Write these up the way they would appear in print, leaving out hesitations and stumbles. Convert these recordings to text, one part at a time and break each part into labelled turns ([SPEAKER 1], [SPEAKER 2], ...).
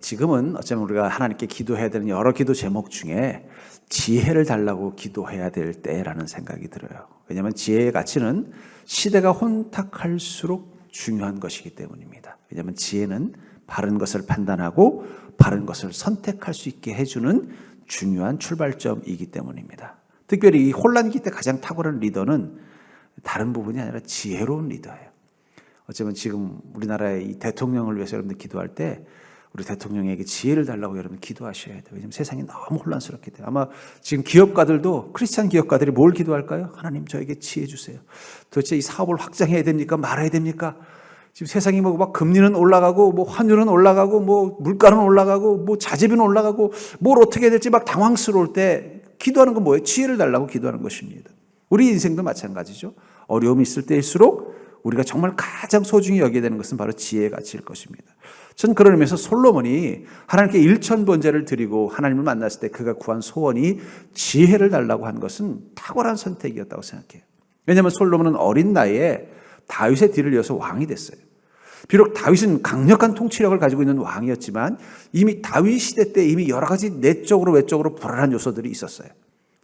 [SPEAKER 1] 지금은 어쩌면 우리가 하나님께 기도해야 되는 여러 기도 제목 중에 지혜를 달라고 기도해야 될 때라는 생각이 들어요. 왜냐하면 지혜의 가치는 시대가 혼탁할수록 중요한 것이기 때문입니다. 왜냐하면 지혜는 바른 것을 판단하고 바른 것을 선택할 수 있게 해주는 중요한 출발점이기 때문입니다. 특별히 이 혼란기 때 가장 탁월한 리더는 다른 부분이 아니라 지혜로운 리더예요. 어쩌면 지금 우리나라의 이 대통령을 위해서 여러분들 기도할 때 우리 대통령에게 지혜를 달라고 여러분 기도하셔야 돼요. 왜냐하면 세상이 너무 혼란스럽기 때문에. 아마 지금 기업가들도 크리스찬 기업가들이 뭘 기도할까요? 하나님 저에게 지혜 주세요. 도대체 이 사업을 확장해야 됩니까? 말아야 됩니까? 지금 세상이 뭐 막 금리는 올라가고 뭐 환율은 올라가고 뭐 물가는 올라가고 뭐 자재비는 올라가고 뭘 어떻게 해야 될지 막 당황스러울 때 기도하는 건 뭐예요? 지혜를 달라고 기도하는 것입니다. 우리 인생도 마찬가지죠. 어려움이 있을 때일수록 우리가 정말 가장 소중히 여겨야 되는 것은 바로 지혜의 가치일 것입니다. 전 그런 의미에서 솔로몬이 하나님께 일천번제를 드리고 하나님을 만났을 때 그가 구한 소원이 지혜를 달라고 한 것은 탁월한 선택이었다고 생각해요. 왜냐하면 솔로몬은 어린 나이에 다윗의 뒤를 이어서 왕이 됐어요. 비록 다윗은 강력한 통치력을 가지고 있는 왕이었지만 이미 다윗 시대 때 이미 여러 가지 내적으로 외적으로 불안한 요소들이 있었어요.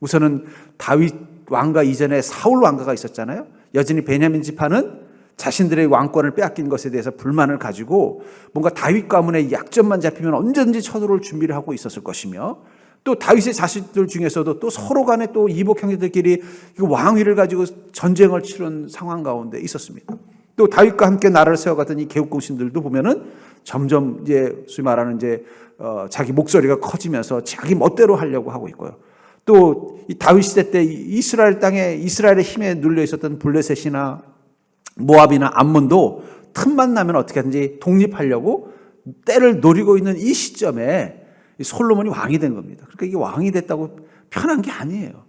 [SPEAKER 1] 우선은 다윗 왕가 이전에 사울 왕가가 있었잖아요. 여전히 베냐민 지파는 자신들의 왕권을 빼앗긴 것에 대해서 불만을 가지고 뭔가 다윗 가문의 약점만 잡히면 언제든지 쳐들어올 준비를 하고 있었을 것이며, 또 다윗의 자식들 중에서도 또 서로 간에 또 이복 형제들끼리 왕위를 가지고 전쟁을 치른 상황 가운데 있었습니다. 또 다윗과 함께 나라를 세워갔던 이 개국공신들도 보면은 점점 이제 소위 말하는 이제 자기 목소리가 커지면서 자기 멋대로 하려고 하고 있고요. 또 이 다윗 시대 때 이스라엘 땅에 이스라엘의 힘에 눌려 있었던 블레셋이나 모압이나 암몬도 틈만 나면 어떻게든지 독립하려고 때를 노리고 있는 이 시점에 솔로몬이 왕이 된 겁니다. 그러니까 이게 왕이 됐다고 편한 게 아니에요.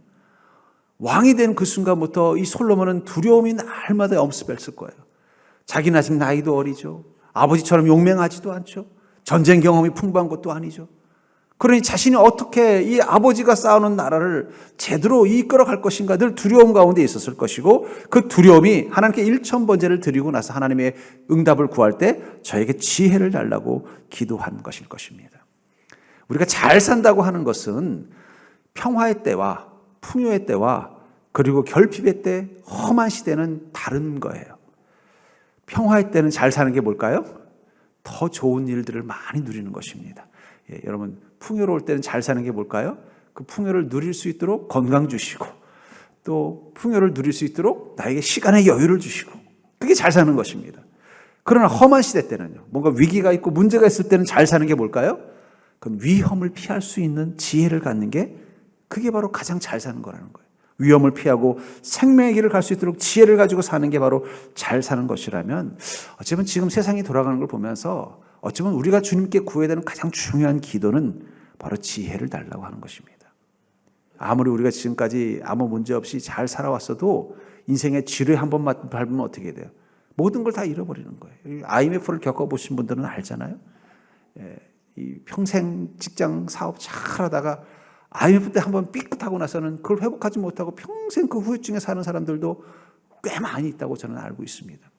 [SPEAKER 1] 왕이 된 그 순간부터 이 솔로몬은 두려움이 날마다 엄습했을 거예요. 자기는 아직 나이도 어리죠. 아버지처럼 용맹하지도 않죠. 전쟁 경험이 풍부한 것도 아니죠. 그러니 자신이 어떻게 이 아버지가 쌓아놓은 나라를 제대로 이끌어갈 것인가 늘 두려움 가운데 있었을 것이고, 그 두려움이 하나님께 일천번제를 드리고 나서 하나님의 응답을 구할 때 저에게 지혜를 달라고 기도한 것일 것입니다. 우리가 잘 산다고 하는 것은 평화의 때와 풍요의 때와 그리고 결핍의 때, 험한 시대는 다른 거예요. 평화의 때는 잘 사는 게 뭘까요? 더 좋은 일들을 많이 누리는 것입니다. 여러분, 풍요로울 때는 잘 사는 게 뭘까요? 그 풍요를 누릴 수 있도록 건강 주시고, 또 풍요를 누릴 수 있도록 나에게 시간의 여유를 주시고, 그게 잘 사는 것입니다. 그러나 험한 시대 때는요, 뭔가 위기가 있고 문제가 있을 때는 잘 사는 게 뭘까요? 그건 위험을 피할 수 있는 지혜를 갖는 게, 그게 바로 가장 잘 사는 거라는 거예요. 위험을 피하고 생명의 길을 갈 수 있도록 지혜를 가지고 사는 게 바로 잘 사는 것이라면, 어쩌면 지금 세상이 돌아가는 걸 보면서 어쩌면 우리가 주님께 구해야 되는 가장 중요한 기도는 바로 지혜를 달라고 하는 것입니다. 아무리 우리가 지금까지 아무 문제 없이 잘 살아왔어도 인생의 지뢰 한 번만 밟으면 어떻게 돼요? 모든 걸 다 잃어버리는 거예요. IMF를 겪어보신 분들은 알잖아요. 이 평생 직장 사업 잘 하다가 IMF 때 한번 삐끗하고 나서는 그걸 회복하지 못하고 평생 그 후유증에 사는 사람들도 꽤 많이 있다고 저는 알고 있습니다.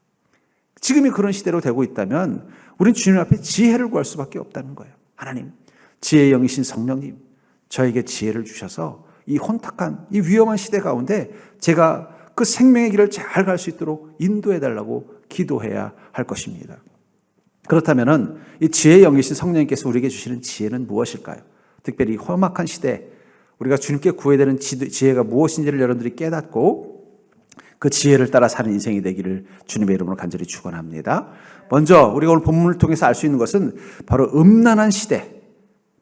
[SPEAKER 1] 지금이 그런 시대로 되고 있다면 우리는 주님 앞에 지혜를 구할 수밖에 없다는 거예요. 하나님, 지혜의 영이신 성령님, 저에게 지혜를 주셔서 이 혼탁한, 이 위험한 시대 가운데 제가 그 생명의 길을 잘 갈 수 있도록 인도해달라고 기도해야 할 것입니다. 그렇다면 이 지혜의 영이신 성령님께서 우리에게 주시는 지혜는 무엇일까요? 특별히 험악한 시대, 우리가 주님께 구해야 되는 지혜가 무엇인지를 여러분들이 깨닫고 그 지혜를 따라 사는 인생이 되기를 주님의 이름으로 간절히 축원합니다. 먼저 우리가 오늘 본문을 통해서 알 수 있는 것은 바로 음란한 시대,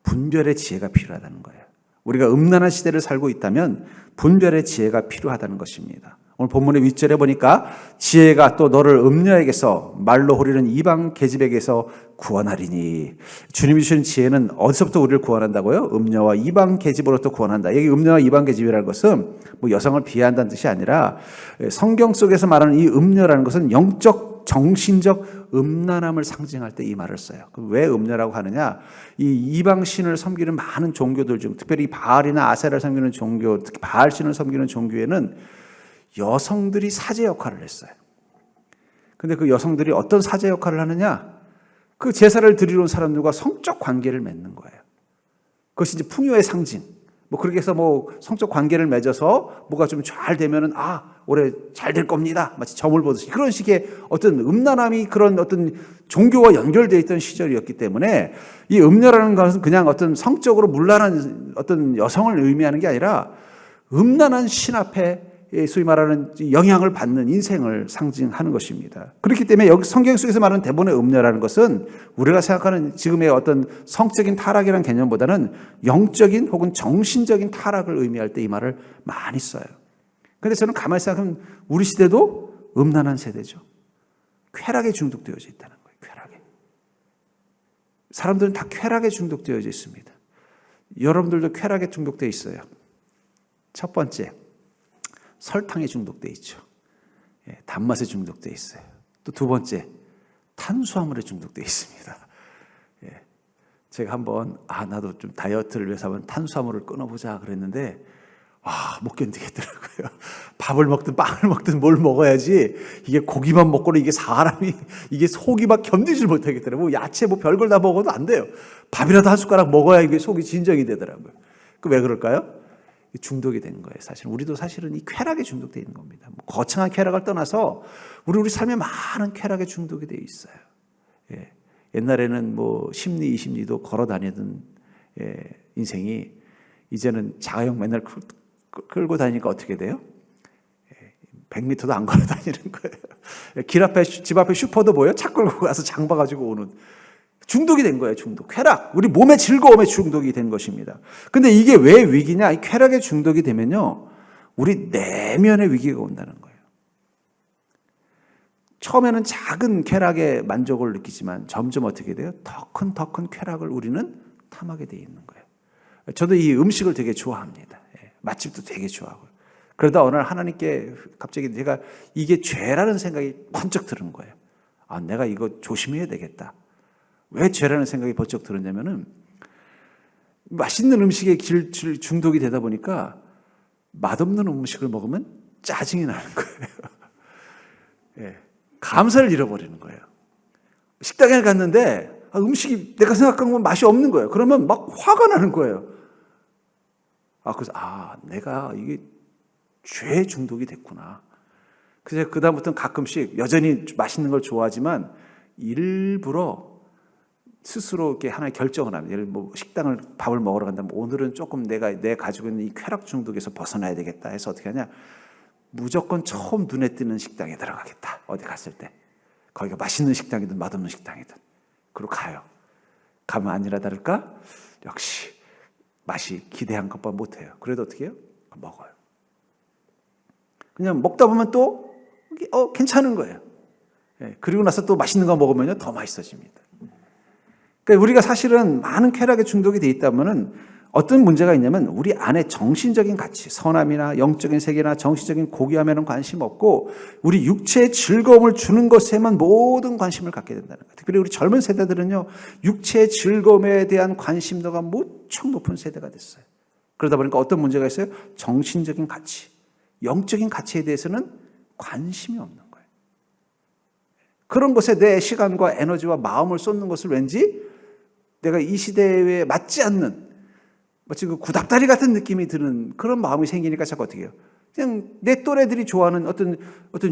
[SPEAKER 1] 분별의 지혜가 필요하다는 거예요. 우리가 음란한 시대를 살고 있다면 분별의 지혜가 필요하다는 것입니다. 오늘 본문의 윗절에 보니까 지혜가 또 너를 음녀에게서 말로 호리는 이방 계집에게서 구원하리니, 주님이 주신 지혜는 어디서부터 우리를 구원한다고요? 음녀와 이방 계집으로부터 구원한다. 여기 음녀와 이방 계집이라는 것은 뭐 여성을 비하한다는 뜻이 아니라 성경 속에서 말하는 이 음녀라는 것은 영적 정신적 음란함을 상징할 때 이 말을 써요. 왜 음녀라고 하느냐? 이 이방 신을 섬기는 많은 종교들 중, 특별히 바알이나 아세라를 섬기는 종교, 특히 바알 신을 섬기는 종교에는 여성들이 사제 역할을 했어요. 근데 그 여성들이 어떤 사제 역할을 하느냐? 그 제사를 드리러 온 사람들과 성적 관계를 맺는 거예요. 그것이 이제 풍요의 상징. 그렇게 해서 성적 관계를 맺어서 뭐가 좀 잘 되면은, 올해 잘 될 겁니다. 마치 점을 보듯이. 그런 식의 어떤 음란함이 그런 어떤 종교와 연결되어 있던 시절이었기 때문에 이 음녀라는 것은 그냥 어떤 성적으로 문란한 어떤 여성을 의미하는 게 아니라 음란한 신 앞에 소위 말하는 영향을 받는 인생을 상징하는 것입니다. 그렇기 때문에 여기 성경 속에서 말하는 대본의 음녀라는 것은 우리가 생각하는 지금의 어떤 성적인 타락이라는 개념보다는 영적인 혹은 정신적인 타락을 의미할 때 이 말을 많이 써요. 그런데 저는 가만히 생각하면 우리 시대도 음란한 세대죠. 쾌락에 중독되어져 있다는 거예요. 쾌락에. 사람들은 다 쾌락에 중독되어져 있습니다. 여러분들도 쾌락에 중독되어 있어요. 첫 번째, 설탕에 중독되어 있죠. 단맛에 중독되어 있어요. 또 두 번째, 탄수화물에 중독되어 있습니다. 제가 한번 나도 좀 다이어트를 위해서 한번 탄수화물을 끊어보자 그랬는데 못 견디겠더라고요. 밥을 먹든 빵을 먹든 뭘 먹어야지 이게 고기만 먹고는 이게 사람이 이게 속이 막 견디질 못하겠더라고요. 야채 별걸 다 먹어도 안 돼요. 밥이라도 한 숟가락 먹어야 이게 속이 진정이 되더라고요. 왜 그럴까요? 중독이 된 거예요. 우리도 사실은 이 쾌락에 중독되어 있는 겁니다. 거창한 쾌락을 떠나서 우리 삶에 많은 쾌락에 중독이 되어 있어요. 옛날에는 심리, 20리도 걸어 다니던 인생이 이제는 자가용 맨날 끌고 다니니까 어떻게 돼요? 100m도 안 걸어 다니는 거예요. 집 앞에 슈퍼도 뭐예요? 차 끌고 가서 장 봐가지고 오는. 중독이 된 거예요, 중독. 쾌락. 우리 몸의 즐거움에 중독이 된 것입니다. 근데 이게 왜 위기냐? 이 쾌락에 중독이 되면요, 우리 내면의 위기가 온다는 거예요. 처음에는 작은 쾌락에 만족을 느끼지만 점점 어떻게 돼요? 더 큰 쾌락을 우리는 탐하게 돼 있는 거예요. 저도 이 음식을 되게 좋아합니다. 맛집도 되게 좋아하고요. 그러다 어느 날 하나님께 갑자기 제가 이게 죄라는 생각이 번쩍 드는 거예요. 내가 이거 조심해야 되겠다. 왜 죄라는 생각이 번쩍 들었냐면은 맛있는 음식에 중독이 되다 보니까 맛없는 음식을 먹으면 짜증이 나는 거예요. 감사를 잃어버리는 거예요. 식당에 갔는데 음식이 내가 생각한 건 맛이 없는 거예요. 그러면 막 화가 나는 거예요. 그래서 내가 이게 죄 중독이 됐구나. 그래서 그다음부터는 가끔씩 여전히 맛있는 걸 좋아하지만 일부러 스스로 이렇게 하나의 결정을 합니다. 예를 들어 밥을 먹으러 간다면 오늘은 조금 내가 가지고 있는 이 쾌락 중독에서 벗어나야 되겠다 해서 어떻게 하냐? 무조건 처음 눈에 띄는 식당에 들어가겠다. 어디 갔을 때. 거기가 맛있는 식당이든 맛없는 식당이든. 그리고 가요. 가면 아니라 다를까? 역시 맛이 기대한 것보다 못해요. 그래도 어떻게 해요? 먹어요. 그냥 먹다 보면 또 괜찮은 거예요. 그리고 나서 또 맛있는 거 먹으면 더 맛있어집니다. 그러니까 우리가 사실은 많은 쾌락에 중독이 돼 있다면은 어떤 문제가 있냐면 우리 안에 정신적인 가치, 선함이나 영적인 세계나 정신적인 고귀함에는 관심 없고 우리 육체의 즐거움을 주는 것에만 모든 관심을 갖게 된다는 거예요. 특별히 우리 젊은 세대들은요, 육체의 즐거움에 대한 관심도가 무척 높은 세대가 됐어요. 그러다 보니까 어떤 문제가 있어요? 정신적인 가치, 영적인 가치에 대해서는 관심이 없는 거예요. 그런 것에 내 시간과 에너지와 마음을 쏟는 것을 왠지 내가 이 시대에 맞지 않는 마치 그 구닥다리 같은 느낌이 드는 그런 마음이 생기니까 자꾸 어떻게 해요? 그냥 내 또래들이 좋아하는 어떤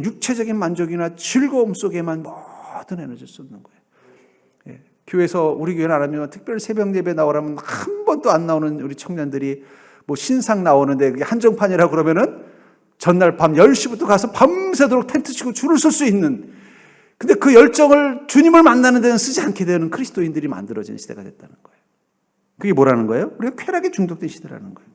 [SPEAKER 1] 육체적인 만족이나 즐거움 속에만 모든 에너지를 쏟는 거예요. 교회에서 우리 교회는 안 하면 특별 새벽 예배 나오라면 한 번도 안 나오는 우리 청년들이 신상 나오는데 그게 한정판이라고 그러면은 전날 밤 10시부터 가서 밤새도록 텐트 치고 줄을 설 수 있는, 근데 그 열정을 주님을 만나는 데는 쓰지 않게 되는 그리스도인들이 만들어진 시대가 됐다는 거예요. 그게 뭐라는 거예요? 우리가 쾌락에 중독된 시대라는 거예요.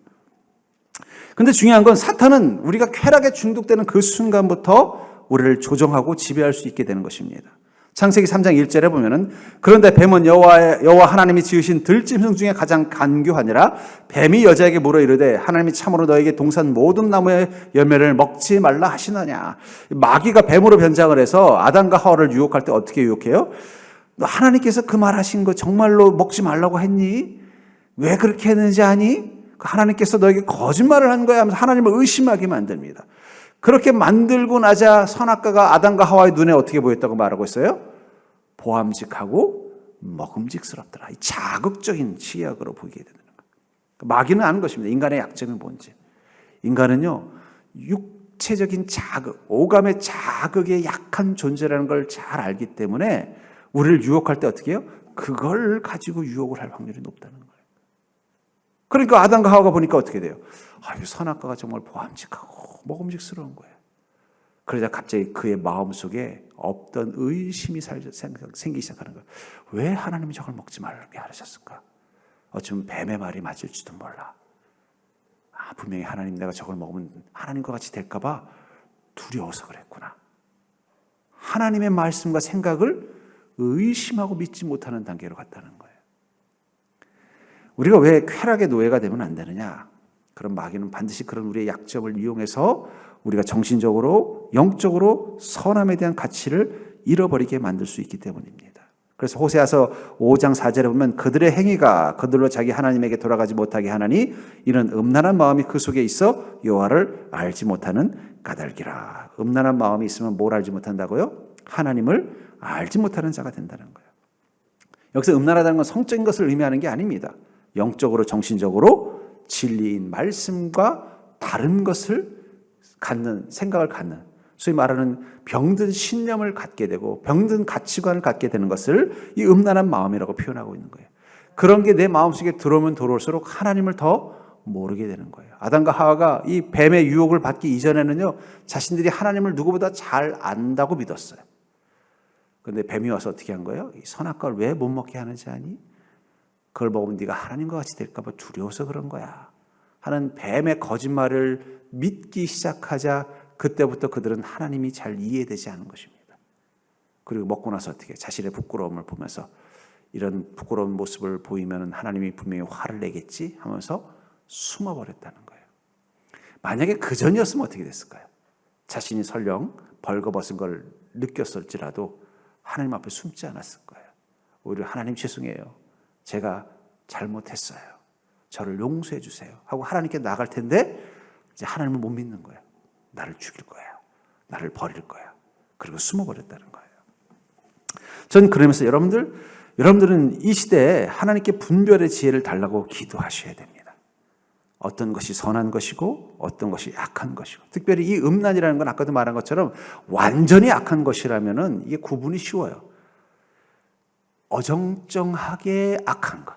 [SPEAKER 1] 근데 중요한 건 사탄은 우리가 쾌락에 중독되는 그 순간부터 우리를 조종하고 지배할 수 있게 되는 것입니다. 창세기 3장 1절에 보면은 그런데 뱀은 여호와 하나님이 지으신 들짐승 중에 가장 간교하니라. 뱀이 여자에게 물어 이르되 하나님이 참으로 너에게 동산 모든 나무의 열매를 먹지 말라 하시느냐. 마귀가 뱀으로 변장을 해서 아담과 하와를 유혹할 때 어떻게 유혹해요? 너 하나님께서 그 말하신 거 정말로 먹지 말라고 했니? 왜 그렇게 했는지 아니? 하나님께서 너에게 거짓말을 한 거야 하면서 하나님을 의심하게 만듭니다. 그렇게 만들고 나자 선악과가 아담과 하와의 눈에 어떻게 보였다고 말하고 있어요? 보암직하고 먹음직스럽더라. 이 자극적인 치약으로 보이게 되는 거예요. 마귀는 아는 것입니다. 인간의 약점이 뭔지. 인간은요, 육체적인 자극, 오감의 자극에 약한 존재라는 걸 잘 알기 때문에 우리를 유혹할 때 어떻게 해요? 그걸 가지고 유혹을 할 확률이 높다는 거예요. 그러니까 아담과 하와가 보니까 어떻게 돼요? 이 선악과가 정말 보암직하고 먹음직스러운 거예요. 그러자 갑자기 그의 마음속에 없던 의심이 생기기 시작하는 거예요. 왜 하나님이 저걸 먹지 말게 하셨을까? 어쩌면 뱀의 말이 맞을지도 몰라. 분명히 하나님, 내가 저걸 먹으면 하나님과 같이 될까 봐 두려워서 그랬구나. 하나님의 말씀과 생각을 의심하고 믿지 못하는 단계로 갔다는 거예요. 우리가 왜 쾌락의 노예가 되면 안 되느냐? 그런 마귀는 반드시 그런 우리의 약점을 이용해서 우리가 정신적으로, 영적으로 선함에 대한 가치를 잃어버리게 만들 수 있기 때문입니다. 그래서 호세아서 5장 4절에 보면 그들의 행위가 그들로 자기 하나님에게 돌아가지 못하게 하나니 이런 음란한 마음이 그 속에 있어 여호와를 알지 못하는 까닭이라. 음란한 마음이 있으면 뭘 알지 못한다고요? 하나님을 알지 못하는 자가 된다는 거예요. 여기서 음란하다는 건 성적인 것을 의미하는 게 아닙니다. 영적으로, 정신적으로 진리인 말씀과 다른 것을 갖는, 생각을 갖는, 소위 말하는 병든 신념을 갖게 되고 병든 가치관을 갖게 되는 것을 이 음란한 마음이라고 표현하고 있는 거예요. 그런 게 내 마음속에 들어오면 들어올수록 하나님을 더 모르게 되는 거예요. 아담과 하와가 이 뱀의 유혹을 받기 이전에는요, 자신들이 하나님을 누구보다 잘 안다고 믿었어요. 그런데 뱀이 와서 어떻게 한 거예요? 이 선악과를 왜 못 먹게 하는지 아니? 그걸 먹으면 네가 하나님과 같이 될까 봐 두려워서 그런 거야 하는 뱀의 거짓말을 믿기 시작하자 그때부터 그들은 하나님이 잘 이해되지 않은 것입니다. 그리고 먹고 나서 어떻게 자신의 부끄러움을 보면서 이런 부끄러운 모습을 보이면 하나님이 분명히 화를 내겠지 하면서 숨어버렸다는 거예요. 만약에 그 전이었으면 어떻게 됐을까요? 자신이 설령 벌거벗은 걸 느꼈을지라도 하나님 앞에 숨지 않았을 거예요. 오히려 하나님 죄송해요. 제가 잘못했어요. 저를 용서해 주세요. 하고 하나님께 나갈 텐데 이제 하나님을 못 믿는 거예요. 나를 죽일 거야. 나를 버릴 거야. 그리고 숨어버렸다는 거예요. 전 그러면서 여러분들은 이 시대에 하나님께 분별의 지혜를 달라고 기도하셔야 됩니다. 어떤 것이 선한 것이고 어떤 것이 악한 것이고, 특별히 이 음란이라는 건 아까도 말한 것처럼 완전히 악한 것이라면은 이게 구분이 쉬워요. 어정쩡하게 악한 것,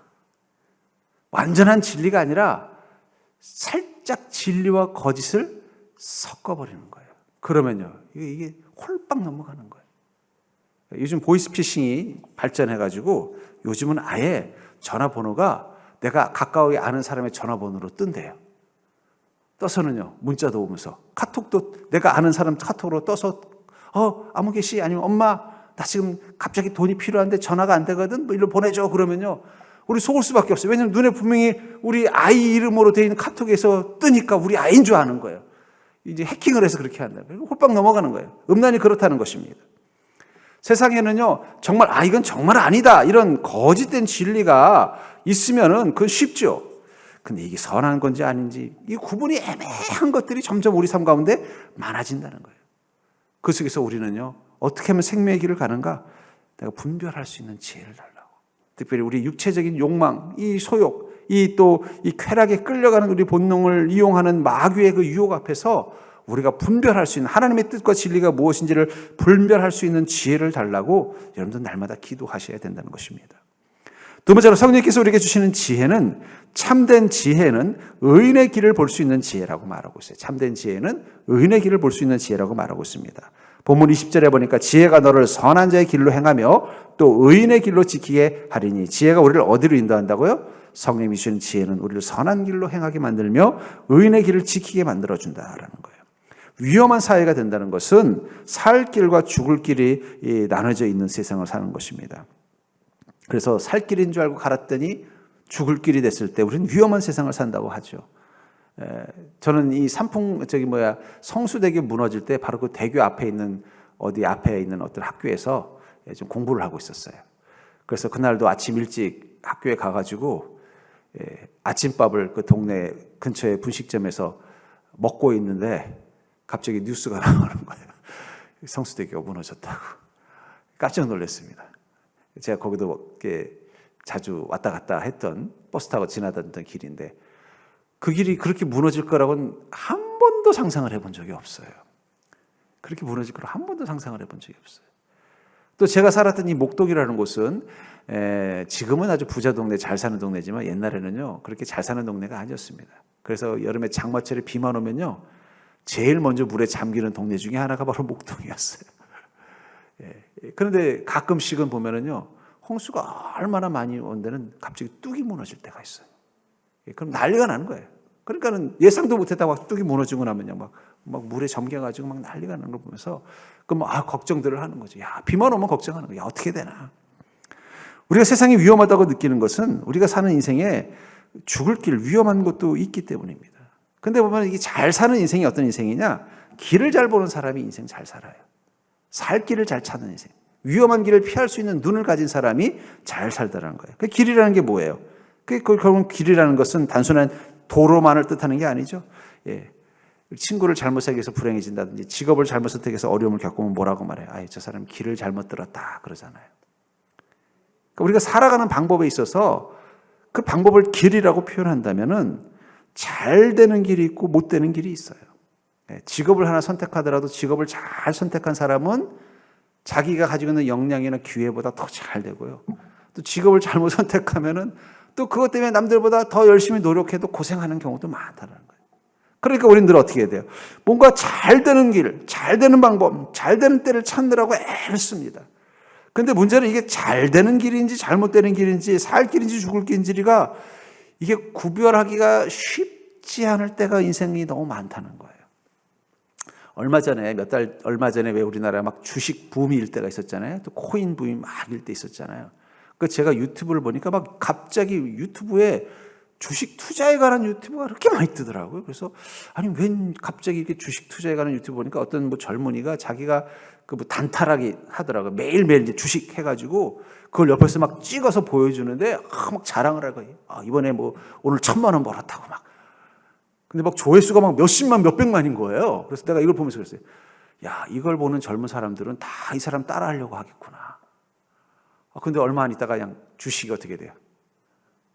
[SPEAKER 1] 완전한 진리가 아니라 살짝 진리와 거짓을 섞어버리는 거예요. 그러면요, 이게 홀빵 넘어가는 거예요. 요즘 보이스피싱이 발전해가지고 요즘은 아예 전화번호가 내가 가까이 아는 사람의 전화번호로 뜬대요. 떠서는요, 문자도 오면서 카톡도 내가 아는 사람 카톡으로 떠서 아무개 씨 아니면 엄마 나 지금 갑자기 돈이 필요한데 전화가 안 되거든, 뭐 이리로 보내줘. 그러면요, 우리 속을 수밖에 없어요. 왜냐하면 눈에 분명히 우리 아이 이름으로 되어 있는 카톡에서 뜨니까 우리 아이인 줄 아는 거예요. 이제 해킹을 해서 그렇게 한다. 홀빵 넘어가는 거예요. 음란이 그렇다는 것입니다. 세상에는요, 정말 이건 정말 아니다, 이런 거짓된 진리가 있으면은 그건 쉽죠. 근데 이게 선한 건지 아닌지 이 구분이 애매한 것들이 점점 우리 삶 가운데 많아진다는 거예요. 그 속에서 우리는요, 어떻게 하면 생명의 길을 가는가? 내가 분별할 수 있는 지혜를 달라고. 특별히 우리 육체적인 욕망, 이 소욕, 이 쾌락에 끌려가는 우리 본능을 이용하는 마귀의 그 유혹 앞에서 우리가 분별할 수 있는 하나님의 뜻과 진리가 무엇인지를 분별할 수 있는 지혜를 달라고 여러분들 날마다 기도하셔야 된다는 것입니다. 두 번째로 성령께서 우리에게 주시는 지혜는, 참된 지혜는 의인의 길을 볼 수 있는 지혜라고 말하고 있어요. 참된 지혜는 의인의 길을 볼 수 있는 지혜라고 말하고 있습니다. 본문 20절에 보니까 지혜가 너를 선한 자의 길로 행하며 또 의인의 길로 지키게 하리니, 지혜가 우리를 어디로 인도한다고요? 성령이 주신 지혜는 우리를 선한 길로 행하게 만들며 의인의 길을 지키게 만들어준다라는 거예요. 위험한 사회가 된다는 것은 살 길과 죽을 길이 나눠져 있는 세상을 사는 것입니다. 그래서 살 길인 줄 알고 갈았더니 죽을 길이 됐을 때 우리는 위험한 세상을 산다고 하죠. 저는 이 성수대교 무너질 때 바로 그 대교 앞에 있는 앞에 있는 어떤 학교에서 좀 공부를 하고 있었어요. 그래서 그날도 아침 일찍 학교에 가가지고 아침밥을 그 동네 근처의 분식점에서 먹고 있는데 갑자기 뉴스가 나오는 거예요. 성수대교가 무너졌다고. 깜짝 놀랐습니다. 제가 거기도 이렇게 자주 왔다 갔다 했던 버스 타고 지나다녔던 길인데 그 길이 그렇게 무너질 거라고는 한 번도 상상을 해본 적이 없어요. 그렇게 무너질 거라고 한 번도 상상을 해본 적이 없어요. 또 제가 살았던 이 목동이라는 곳은 지금은 아주 부자 동네, 잘 사는 동네지만 옛날에는요 그렇게 잘 사는 동네가 아니었습니다. 그래서 여름에 장마철에 비만 오면요 제일 먼저 물에 잠기는 동네 중에 하나가 바로 목동이었어요. 그런데 가끔씩은 보면은요 홍수가 얼마나 많이 온 데는 갑자기 뚝이 무너질 때가 있어요. 그럼 난리가 나는 거예요. 그러니까는 예상도 못했다가 막 뚝이 무너지고 나면요 막 물에 잠겨가지고 막 난리가 나는 걸 보면서 걱정들을 하는 거죠. 야, 비만 오면 걱정하는 거야. 어떻게 되나? 우리가 세상이 위험하다고 느끼는 것은 우리가 사는 인생에 죽을 길, 위험한 것도 있기 때문입니다. 근데 보면 이게 잘 사는 인생이 어떤 인생이냐? 길을 잘 보는 사람이 인생 잘 살아요. 살 길을 잘 찾는 인생. 위험한 길을 피할 수 있는 눈을 가진 사람이 잘 살다라는 거예요. 그 길이라는 게 뭐예요? 결국 길이라는 것은 단순한 도로만을 뜻하는 게 아니죠. 친구를 잘못 사귀어서 불행해진다든지 직업을 잘못 선택해서 어려움을 겪으면 뭐라고 말해요? 저 사람 길을 잘못 들었다 그러잖아요. 그러니까 우리가 살아가는 방법에 있어서 그 방법을 길이라고 표현한다면은 잘 되는 길이 있고 못 되는 길이 있어요. 직업을 하나 선택하더라도 직업을 잘 선택한 사람은 자기가 가지고 있는 역량이나 기회보다 더 잘 되고요. 또 직업을 잘못 선택하면은 또 그것 때문에 남들보다 더 열심히 노력해도 고생하는 경우도 많다는 거예요. 그러니까 우리는 늘 어떻게 해야 돼요? 뭔가 잘 되는 길, 잘 되는 방법, 잘 되는 때를 찾느라고 애를 씁니다. 근데 문제는 이게 잘 되는 길인지 잘못되는 길인지 살 길인지 죽을 길인지가 이게 구별하기가 쉽지 않을 때가 인생이 너무 많다는 거예요. 얼마 전에 왜 우리나라에 막 주식 붐이 일 때가 있었잖아요. 또 코인 붐이 막 일 때 있었잖아요. 그 제가 유튜브를 보니까 막 갑자기 유튜브에 주식 투자에 관한 유튜브가 그렇게 많이 뜨더라고요. 그래서 웬 갑자기 이렇게 주식 투자에 관한 유튜브 보니까 어떤 젊은이가 자기가 단타라기 하더라고요. 매일매일 이제 주식 해가지고 그걸 옆에서 막 찍어서 보여주는데 막 자랑을 하고 이번에 오늘 1,000만 원 벌었다고 막. 근데 막 조회수가 막 몇십만, 몇백만인 거예요. 그래서 내가 이걸 보면서 그랬어요. 야, 이걸 보는 젊은 사람들은 다 이 사람 따라하려고 하겠구나. 근데 얼마 안 있다가 그냥 주식이 어떻게 돼요?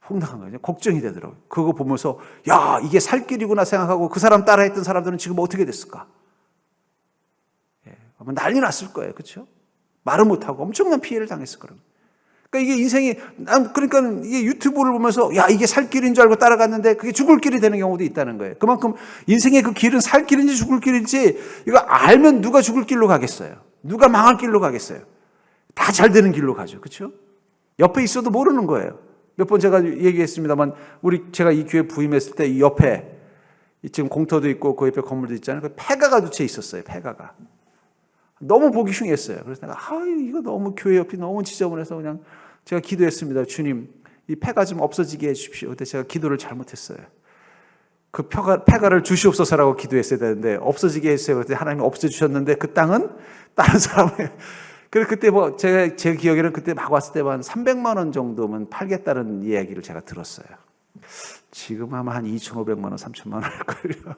[SPEAKER 1] 황당한 거예요. 걱정이 되더라고요. 그거 보면서 야, 이게 살 길이구나 생각하고 그 사람 따라했던 사람들은 지금 어떻게 됐을까? 아마 난리 났을 거예요. 그렇죠? 말을 못하고 엄청난 피해를 당했을 거라고. 그러니까 이게 인생이, 그러니까 이게 유튜브를 보면서 야, 이게 살 길인 줄 알고 따라갔는데 그게 죽을 길이 되는 경우도 있다는 거예요. 그만큼 인생의 그 길은 살 길인지 죽을 길인지 이거 알면 누가 죽을 길로 가겠어요? 누가 망할 길로 가겠어요? 다 잘 되는 길로 가죠. 그렇죠? 옆에 있어도 모르는 거예요. 몇 번 제가 얘기했습니다만 제가 이 교회 부임했을 때 이 옆에 지금 공터도 있고 그 옆에 건물도 있잖아요. 그 폐가가 두 채 있었어요. 폐가가. 너무 보기 흉했어요. 그래서 내가 이거 너무 교회 옆이 너무 지저분해서 그냥 제가 기도했습니다. 주님, 이 폐가 좀 없어지게 해주십시오. 그때 제가 기도를 잘못했어요. 그 폐가를 주시옵소서라고 기도했어야 되는데 없어지게 해주세요. 그랬더니 하나님이 없애주셨는데 그 땅은 다른 사람의. 그래서 그때 제 기억에는 그때 막 왔을 때 한 300만 원 정도면 팔겠다는 이야기를 제가 들었어요. 지금 아마 한 2,500만 원, 3,000만 원 할걸요.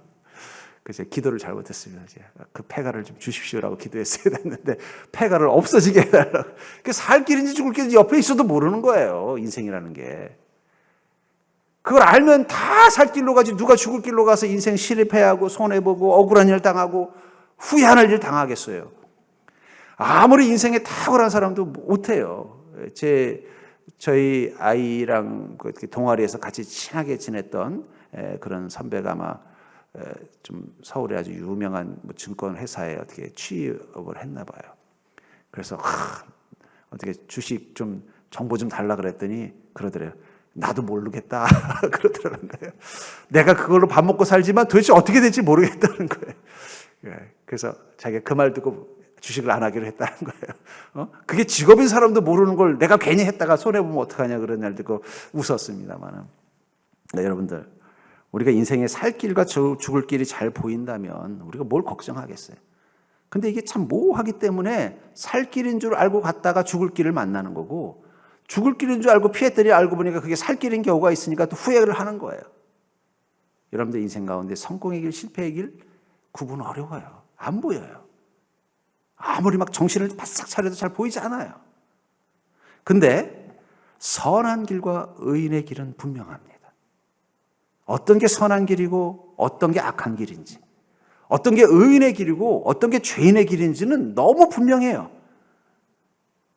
[SPEAKER 1] 그래서 기도를 잘못했습니다. 그 폐가를 좀 주십시오라고 기도했어야 됐는데 폐가를 없어지게 해달라고. 살 길인지 죽을 길인지 옆에 있어도 모르는 거예요. 인생이라는 게. 그걸 알면 다 살 길로 가지 누가 죽을 길로 가서 인생 실패하고 손해보고 억울한 일 당하고 후회하는 일 당하겠어요. 아무리 인생에 탁월한 사람도 못해요. 저희 아이랑 동아리에서 같이 친하게 지냈던 그런 선배가 아마 좀 서울에 아주 유명한 증권 회사에 어떻게 취업을 했나 봐요. 그래서 어떻게 주식 좀 정보 좀 달라 그랬더니 그러더래요. 나도 모르겠다 그러더라는 거예요. 내가 그걸로 밥 먹고 살지만 도대체 어떻게 될지 모르겠다는 거예요. 그래서 자기가 그 말 듣고 주식을 안 하기로 했다는 거예요. 그게 직업인 사람도 모르는 걸 내가 괜히 했다가 손해보면 어떡하냐 그런 날 듣고 웃었습니다만. 네, 여러분들 우리가 인생의 살 길과 죽을 길이 잘 보인다면 우리가 뭘 걱정하겠어요. 근데 이게 참 모호하기 때문에 살 길인 줄 알고 갔다가 죽을 길을 만나는 거고 죽을 길인 줄 알고 피했더니 알고 보니까 그게 살 길인 경우가 있으니까 또 후회를 하는 거예요. 여러분들 인생 가운데 성공의 길, 실패의 길 구분 어려워요. 안 보여요. 아무리 막 정신을 바싹 차려도 잘 보이지 않아요. 근데 선한 길과 의인의 길은 분명합니다. 어떤 게 선한 길이고 어떤 게 악한 길인지, 어떤 게 의인의 길이고 어떤 게 죄인의 길인지는 너무 분명해요.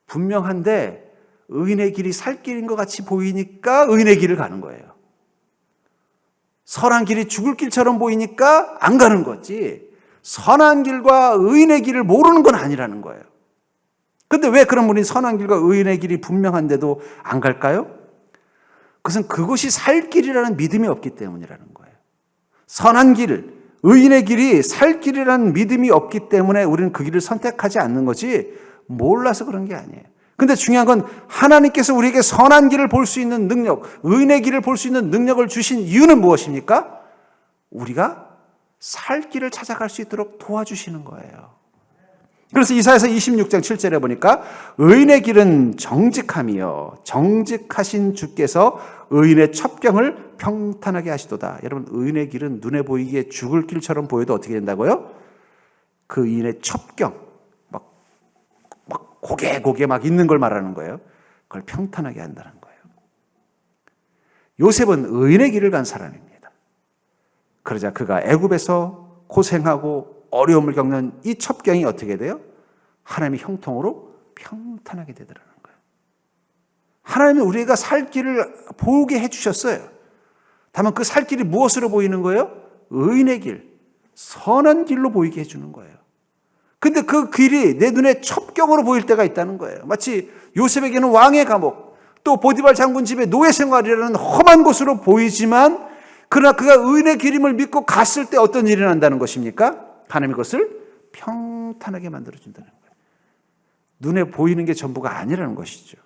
[SPEAKER 1] 분명한데 의인의 길이 살 길인 것 같이 보이니까 의인의 길을 가는 거예요. 선한 길이 죽을 길처럼 보이니까 안 가는 거지, 선한 길과 의인의 길을 모르는 건 아니라는 거예요. 근데 왜 그런 분이 선한 길과 의인의 길이 분명한데도 안 갈까요? 그것은 그것이 살 길이라는 믿음이 없기 때문이라는 거예요. 선한 길, 의인의 길이 살 길이라는 믿음이 없기 때문에 우리는 그 길을 선택하지 않는 거지, 몰라서 그런 게 아니에요. 근데 중요한 건 하나님께서 우리에게 선한 길을 볼 수 있는 능력, 의인의 길을 볼 수 있는 능력을 주신 이유는 무엇입니까? 우리가 살 길을 찾아갈 수 있도록 도와주시는 거예요. 그래서 이사야서 26장 7절에 보니까 의인의 길은 정직함이요 정직하신 주께서 의인의 첩경을 평탄하게 하시도다. 여러분, 의인의 길은 눈에 보이기에 죽을 길처럼 보여도 어떻게 된다고요? 그 의인의 첩경, 막 고개 막 있는 걸 말하는 거예요. 그걸 평탄하게 한다는 거예요. 요셉은 의인의 길을 간 사람입니다. 그러자 그가 애굽에서 고생하고 어려움을 겪는 이 첩경이 어떻게 돼요? 하나님의 형통으로 평탄하게 되더라는 거예요. 하나님은 우리가 살 길을 보게 해주셨어요. 다만 그 살 길이 무엇으로 보이는 거예요? 의인의 길, 선한 길로 보이게 해주는 거예요. 근데 그 길이 내 눈에 첩경으로 보일 때가 있다는 거예요. 마치 요셉에게는 왕의 감옥, 또 보디발 장군 집의 노예 생활이라는 험한 곳으로 보이지만, 그러나 그가 의인의 길임을 믿고 갔을 때 어떤 일이 난다는 것입니까? 하나님이 그것을 평탄하게 만들어준다는 거예요. 눈에 보이는 게 전부가 아니라는 것이죠.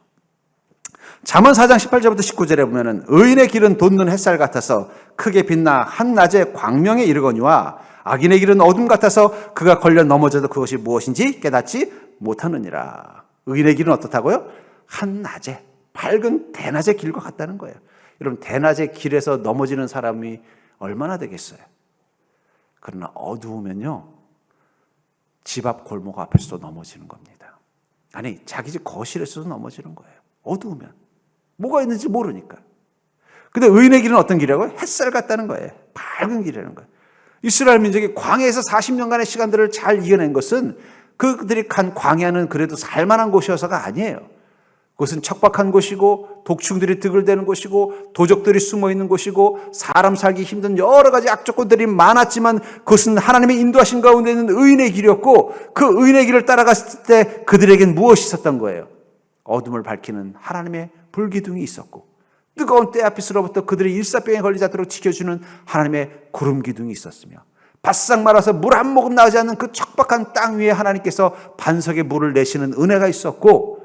[SPEAKER 1] 잠언 4장 18절부터 19절에 보면은 의인의 길은 돋는 햇살 같아서 크게 빛나 한낮에 광명에 이르거니와 악인의 길은 어둠 같아서 그가 걸려 넘어져도 그것이 무엇인지 깨닫지 못하느니라. 의인의 길은 어떻다고요? 한낮에, 밝은 대낮의 길과 같다는 거예요. 여러분, 대낮의 길에서 넘어지는 사람이 얼마나 되겠어요? 그러나 어두우면요, 집 앞 골목 앞에서도 넘어지는 겁니다. 아니, 자기 집 거실에서도 넘어지는 거예요. 어두우면. 뭐가 있는지 모르니까. 근데 의인의 길은 어떤 길이라고요? 햇살 같다는 거예요. 밝은 길이라는 거예요. 이스라엘 민족이 광야에서 40년간의 시간들을 잘 이겨낸 것은 그들이 간 광야는 그래도 살만한 곳이어서가 아니에요. 그것은 척박한 곳이고 독충들이 드글대는 곳이고 도적들이 숨어있는 곳이고 사람 살기 힘든 여러 가지 악조건들이 많았지만 그것은 하나님의 인도하신 가운데 있는 의인의 길이었고, 그 의인의 길을 따라갔을 때 그들에겐 무엇이 있었던 거예요? 어둠을 밝히는 하나님의 불기둥이 있었고, 뜨거운 때 앞에서로부터 그들이 일사병에 걸리지 않도록 지켜주는 하나님의 구름 기둥이 있었으며, 바싹 말아서 물 한 모금 나오지 않는 그 척박한 땅 위에 하나님께서 반석의 물을 내시는 은혜가 있었고,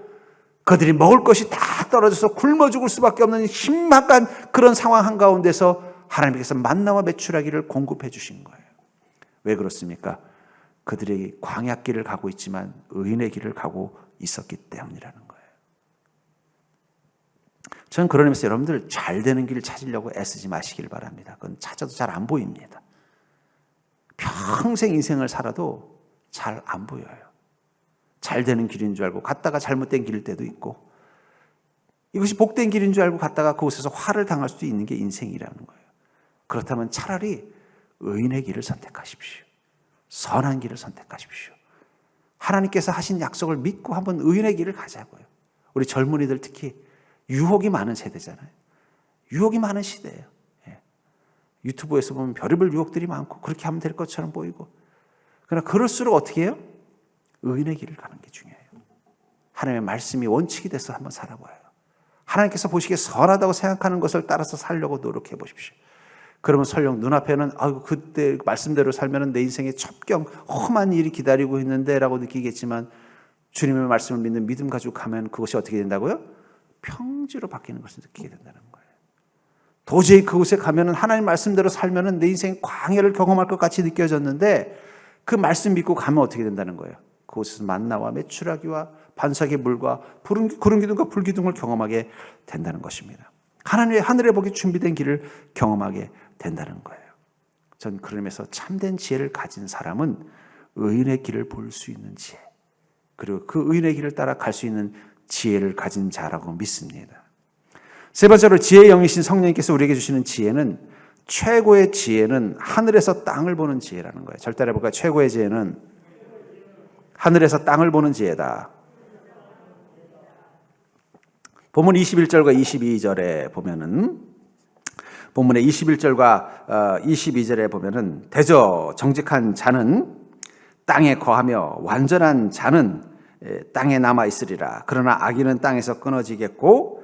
[SPEAKER 1] 그들이 먹을 것이 다 떨어져서 굶어 죽을 수밖에 없는 심각한 그런 상황 한가운데서 하나님께서 만나와 메추라기를 공급해 주신 거예요. 왜 그렇습니까? 그들이 광야길을 가고 있지만 의인의 길을 가고 있었기 때문이라는 거예요. 저는 그런 의미에서 여러분들 잘 되는 길을 찾으려고 애쓰지 마시길 바랍니다. 그건 찾아도 잘 안 보입니다. 평생 인생을 살아도 잘 안 보여요. 잘 되는 길인 줄 알고 갔다가 잘못된 길일 때도 있고, 이것이 복된 길인 줄 알고 갔다가 그곳에서 화를 당할 수도 있는 게 인생이라는 거예요. 그렇다면 차라리 의인의 길을 선택하십시오. 선한 길을 선택하십시오. 하나님께서 하신 약속을 믿고 한번 의인의 길을 가자고요. 우리 젊은이들 특히 유혹이 많은 세대잖아요. 유혹이 많은 시대예요. 유튜브에서 보면 별의별 유혹들이 많고 그렇게 하면 될 것처럼 보이고, 그러나 그럴수록 어떻게 해요? 의인의 길을 가는 게 중요해요. 하나님의 말씀이 원칙이 돼서 한번 살아봐요. 하나님께서 보시기에 선하다고 생각하는 것을 따라서 살려고 노력해 보십시오. 그러면 설령 눈앞에는 그때 말씀대로 살면 내 인생에 첩경 험한 일이 기다리고 있는데 라고 느끼겠지만, 주님의 말씀을 믿는 믿음 가지고 가면 그것이 어떻게 된다고요? 평지로 바뀌는 것을 느끼게 된다는 거예요. 도저히 그곳에 가면 하나님 말씀대로 살면 내 인생의 광야를 경험할 것 같이 느껴졌는데, 그 말씀 믿고 가면 어떻게 된다는 거예요? 그곳에서 만나와 메추라기와 반석의 물과 구름 기둥과 불 기둥을 경험하게 된다는 것입니다. 하늘의 복이 준비된 길을 경험하게 된다는 거예요. 전 그런 의미에서 참된 지혜를 가진 사람은 의인의 길을 볼 수 있는 지혜, 그리고 그 의인의 길을 따라 갈 수 있는 지혜를 가진 자라고 믿습니다. 세 번째로 지혜의 영이신 성령님께서 우리에게 주시는 지혜는, 최고의 지혜는 하늘에서 땅을 보는 지혜라는 거예요. 절대 해볼까요? 최고의 지혜는 하늘에서 땅을 보는 지혜다. 본문 21절과 22절에 보면은, 본문의 21절과 22절에 보면은, 대저 정직한 자는 땅에 거하며 완전한 자는 땅에 남아 있으리라. 그러나 악인은 땅에서 끊어지겠고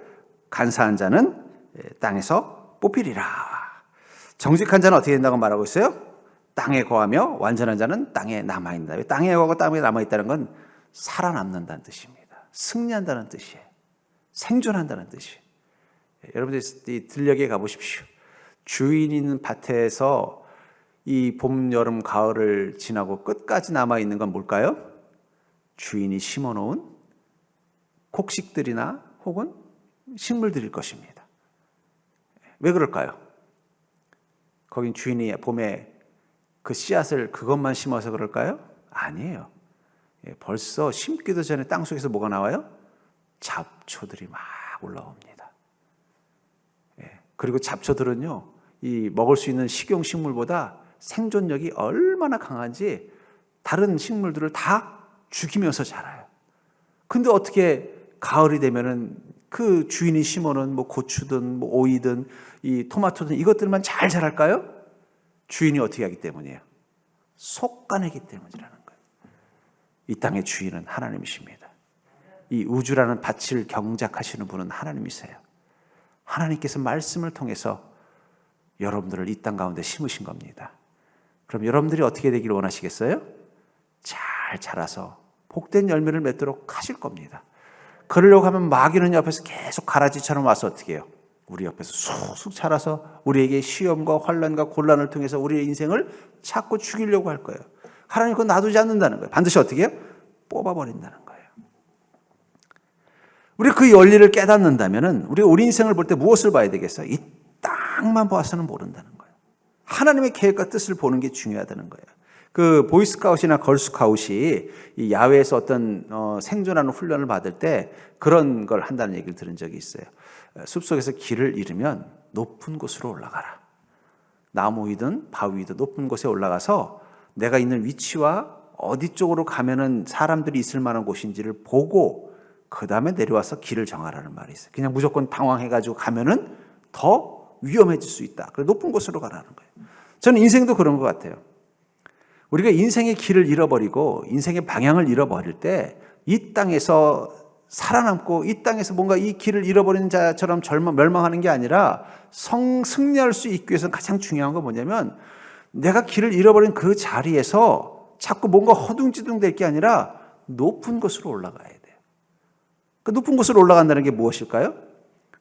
[SPEAKER 1] 간사한 자는 땅에서 뽑히리라. 정직한 자는 어떻게 된다고 말하고 있어요? 땅에 거하며 완전한 자는 땅에 남아 있다. 땅에 거하고 땅에 남아 있다는 건 살아남는다는 뜻입니다. 승리한다는 뜻이에요. 생존한다는 뜻이에요. 여러분들 이 들녘에 가보십시오. 주인 있는 밭에서 이 봄, 여름, 가을을 지나고 끝까지 남아있는 건 뭘까요? 주인이 심어놓은 곡식들이나 혹은 식물들일 것입니다. 왜 그럴까요? 거긴 주인이 봄에 그 씨앗을 그것만 심어서 그럴까요? 아니에요. 벌써 심기도 전에 땅속에서 뭐가 나와요? 잡초들이 막 올라옵니다. 그리고 잡초들은요, 이 먹을 수 있는 식용식물보다 생존력이 얼마나 강한지 다른 식물들을 다 죽이면서 자라요. 근데 어떻게 가을이 되면은 그 주인이 심어놓은 뭐 고추든 뭐 오이든 이 토마토든 이것들만 잘 자랄까요? 주인이 어떻게 하기 때문이에요? 솎아내기 때문이라는 거예요. 이 땅의 주인은 하나님이십니다. 이 우주라는 밭을 경작하시는 분은 하나님이세요. 하나님께서 말씀을 통해서 여러분들을 이 땅 가운데 심으신 겁니다. 그럼 여러분들이 어떻게 되기를 원하시겠어요? 잘 자라서 복된 열매를 맺도록 하실 겁니다. 그러려고 하면 마귀는 옆에서 계속 가라지처럼 와서 어떻게 해요? 우리 옆에서 쑥쑥 자라서 우리에게 시험과 환난과 곤란을 통해서 우리의 인생을 자꾸 죽이려고 할 거예요. 하나님 그건 놔두지 않는다는 거예요. 반드시 어떻게 해요? 뽑아버린다는 거예요. 우리 그 원리를 깨닫는다면 우리 인생을 볼 때 무엇을 봐야 되겠어요? 이 땅만 봐서는 모른다는 거예요. 하나님의 계획과 뜻을 보는 게 중요하다는 거예요. 그 보이스카웃이나 걸스카웃이 이 야외에서 어떤 생존하는 훈련을 받을 때 그런 걸 한다는 얘기를 들은 적이 있어요. 숲속에서 길을 잃으면 높은 곳으로 올라가라. 나무 위든 바위 위든 높은 곳에 올라가서 내가 있는 위치와 어디 쪽으로 가면은 사람들이 있을 만한 곳인지를 보고 그 다음에 내려와서 길을 정하라는 말이 있어요. 그냥 무조건 당황해가지고 가면은 더 위험해질 수 있다. 그래서 높은 곳으로 가라는 거예요. 저는 인생도 그런 것 같아요. 우리가 인생의 길을 잃어버리고 인생의 방향을 잃어버릴 때 이 땅에서 살아남고 이 땅에서 뭔가 이 길을 잃어버린 자처럼 멸망하는 게 아니라 승리할 수 있기 위해서는 가장 중요한 건 뭐냐면 내가 길을 잃어버린 그 자리에서 자꾸 뭔가 허둥지둥 될 게 아니라 높은 곳으로 올라가야 돼요. 그 높은 곳으로 올라간다는 게 무엇일까요?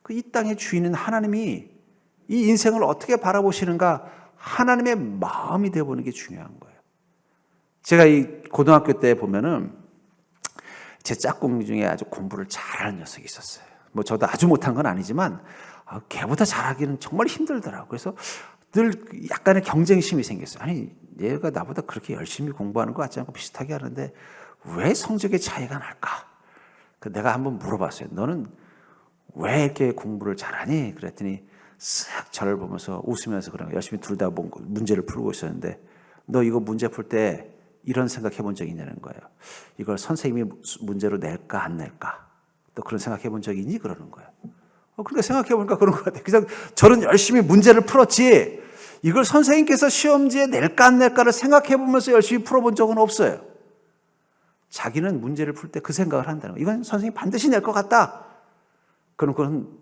[SPEAKER 1] 그 이 땅의 주인은 하나님이 이 인생을 어떻게 바라보시는가 하나님의 마음이 되어보는 게 중요한 거예요. 제가 이 고등학교 때 보면은 제 짝꿍 중에 아주 공부를 잘하는 녀석이 있었어요. 뭐 저도 아주 못한 건 아니지만 걔보다 잘하기는 정말 힘들더라고요. 그래서 늘 약간의 경쟁심이 생겼어요. 아니 얘가 나보다 그렇게 열심히 공부하는 것 같지 않고 비슷하게 하는데 왜 성적의 차이가 날까? 내가 한번 물어봤어요. 너는 왜 이렇게 공부를 잘하니? 그랬더니 쓱 저를 보면서 웃으면서 그런 거 열심히 둘 다 문제를 풀고 있었는데 너 이거 문제 풀 때 이런 생각해 본 적이 있냐는 거예요. 이걸 선생님이 문제로 낼까 안 낼까? 또 그런 생각해 본 적이 있니? 그러는 거예요. 그러니까 생각해 보니까 그런 것 같아요. 그냥 저는 열심히 문제를 풀었지 이걸 선생님께서 시험지에 낼까 안 낼까를 생각해 보면서 열심히 풀어본 적은 없어요. 자기는 문제를 풀 때 그 생각을 한다는 거예요. 이건 선생님이 반드시 낼 것 같다. 그럼 그건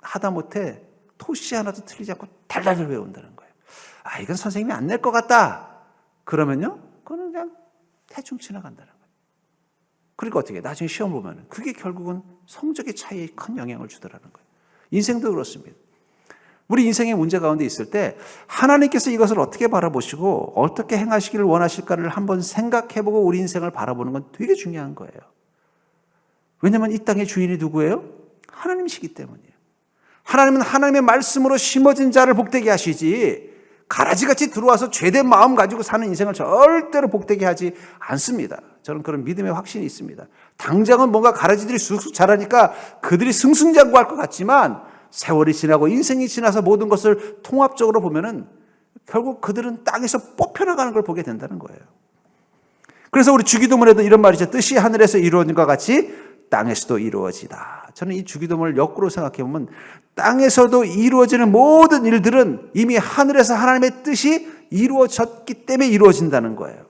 [SPEAKER 1] 하다못해 토시 하나도 틀리지 않고 달달달 외운다는 거예요. 이건 선생님이 안 낼 것 같다. 그러면요, 그건 그냥 대충 지나간다는 거예요. 그러니까 어떻게 나중에 시험 보면 그게 결국은 성적의 차이에 큰 영향을 주더라는 거예요. 인생도 그렇습니다. 우리 인생의 문제 가운데 있을 때 하나님께서 이것을 어떻게 바라보시고 어떻게 행하시기를 원하실까를 한번 생각해보고 우리 인생을 바라보는 건 되게 중요한 거예요. 왜냐하면 이 땅의 주인이 누구예요? 하나님이시기 때문이에요. 하나님은 하나님의 말씀으로 심어진 자를 복되게 하시지 가라지같이 들어와서 죄된 마음 가지고 사는 인생을 절대로 복되게 하지 않습니다. 저는 그런 믿음의 확신이 있습니다. 당장은 뭔가 가라지들이 쑥쑥 자라니까 그들이 승승장구할 것 같지만 세월이 지나고 인생이 지나서 모든 것을 통합적으로 보면은 결국 그들은 땅에서 뽑혀나가는 걸 보게 된다는 거예요. 그래서 우리 주기도문에도 이런 말이죠. 뜻이 하늘에서 이루어진 것 같이 땅에서도 이루어지다. 저는 이 주기도문을 역으로 생각해 보면 땅에서도 이루어지는 모든 일들은 이미 하늘에서 하나님의 뜻이 이루어졌기 때문에 이루어진다는 거예요.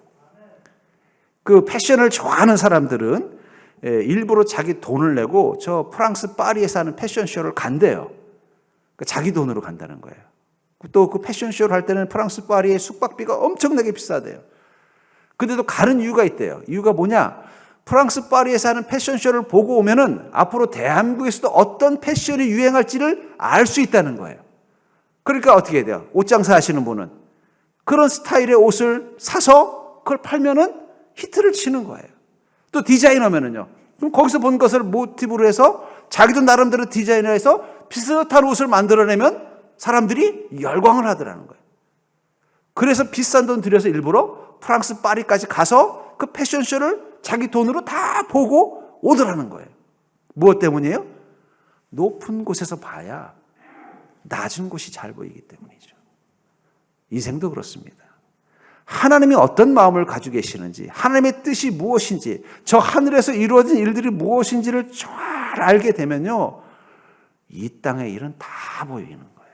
[SPEAKER 1] 그 패션을 좋아하는 사람들은 일부러 자기 돈을 내고 저 프랑스 파리에서 하는 패션쇼를 간대요. 자기 돈으로 간다는 거예요. 또 그 패션쇼를 할 때는 프랑스 파리의 숙박비가 엄청나게 비싸대요. 근데도 가는 이유가 있대요. 이유가 뭐냐? 프랑스 파리에서 하는 패션쇼를 보고 오면은 앞으로 대한민국에서도 어떤 패션이 유행할지를 알 수 있다는 거예요. 그러니까 어떻게 해야 돼요? 옷장사 하시는 분은 그런 스타일의 옷을 사서 그걸 팔면은 히트를 치는 거예요. 또 디자이너면은요. 그럼 거기서 본 것을 모티브로 해서 자기도 나름대로 디자이너해서 비슷한 옷을 만들어내면 사람들이 열광을 하더라는 거예요. 그래서 비싼 돈 들여서 일부러 프랑스 파리까지 가서 그 패션쇼를 자기 돈으로 다 보고 오더라는 거예요. 무엇 때문이에요? 높은 곳에서 봐야 낮은 곳이 잘 보이기 때문이죠. 인생도 그렇습니다. 하나님이 어떤 마음을 가지고 계시는지, 하나님의 뜻이 무엇인지, 저 하늘에서 이루어진 일들이 무엇인지를 잘 알게 되면요, 이 땅의 일은 다 보이는 거예요.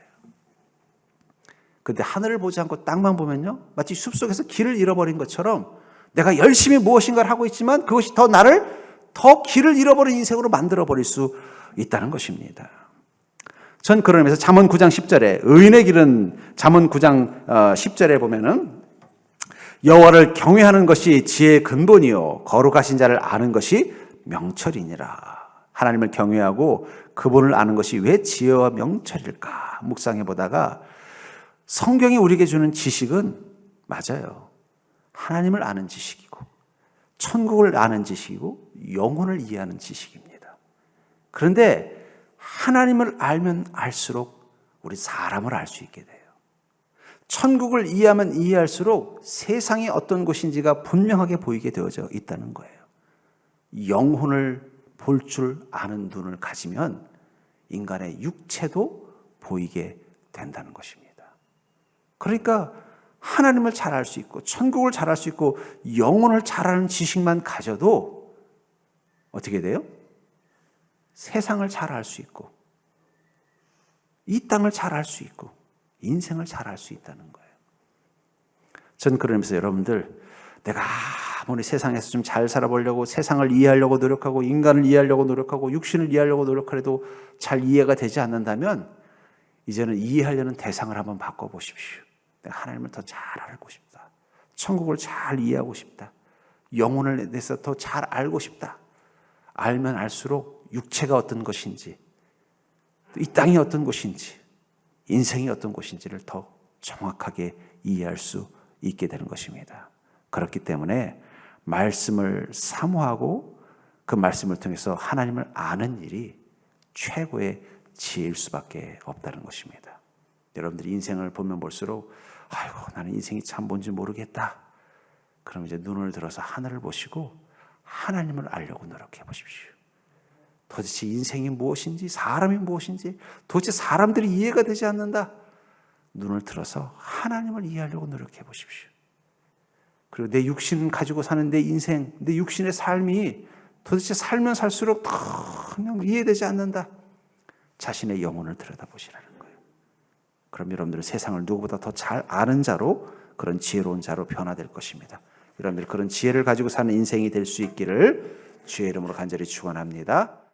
[SPEAKER 1] 근데 하늘을 보지 않고 땅만 보면요, 마치 숲속에서 길을 잃어버린 것처럼 내가 열심히 무엇인가를 하고 있지만 그것이 더 나를 더 길을 잃어버린 인생으로 만들어버릴 수 있다는 것입니다. 전 그런 의미에서 잠언 9장 10절에 의인의 길은 잠언 9장 10절에 보면은 여호와를 경외하는 것이 지혜의 근본이요 거룩하신 자를 아는 것이 명철이니라. 하나님을 경외하고 그분을 아는 것이 왜 지혜와 명철일까 묵상해 보다가 성경이 우리에게 주는 지식은 맞아요. 하나님을 아는 지식이고 천국을 아는 지식이고 영혼을 이해하는 지식입니다. 그런데 하나님을 알면 알수록 우리 사람을 알 수 있게 돼요. 천국을 이해하면 이해할수록 세상이 어떤 곳인지가 분명하게 보이게 되어져 있다는 거예요. 영혼을 볼 줄 아는 눈을 가지면 인간의 육체도 보이게 된다는 것입니다. 그러니까 하나님을 잘 알 수 있고 천국을 잘 알 수 있고 영혼을 잘 아는 지식만 가져도 어떻게 돼요? 세상을 잘 알 수 있고 이 땅을 잘 알 수 있고 인생을 잘 알 수 있다는 거예요. 전 그러면서 여러분들 내가 아무리 세상에서 좀 잘 살아보려고 세상을 이해하려고 노력하고 인간을 이해하려고 노력하고 육신을 이해하려고 노력해도 잘 이해가 되지 않는다면 이제는 이해하려는 대상을 한번 바꿔보십시오. 내가 하나님을 더 잘 알고 싶다. 천국을 잘 이해하고 싶다. 영혼을 대해서 더 잘 알고 싶다. 알면 알수록 육체가 어떤 것인지 이 땅이 어떤 곳인지 인생이 어떤 곳인지를 더 정확하게 이해할 수 있게 되는 것입니다. 그렇기 때문에 말씀을 사모하고 그 말씀을 통해서 하나님을 아는 일이 최고의 지혜일 수밖에 없다는 것입니다. 여러분들이 인생을 보면 볼수록 아이고 나는 인생이 참 뭔지 모르겠다. 그럼 이제 눈을 들어서 하늘을 보시고 하나님을 알려고 노력해 보십시오. 도대체 인생이 무엇인지 사람이 무엇인지 도대체 사람들이 이해가 되지 않는다. 눈을 들어서 하나님을 이해하려고 노력해 보십시오. 그리고 내 육신 가지고 사는 내 인생, 내 육신의 삶이 도대체 살면 살수록 그냥 이해되지 않는다. 자신의 영혼을 들여다보시라는 거예요. 그럼 여러분들은 세상을 누구보다 더 잘 아는 자로 그런 지혜로운 자로 변화될 것입니다. 여러분들이 그런 지혜를 가지고 사는 인생이 될 수 있기를 주의 이름으로 간절히 축원합니다.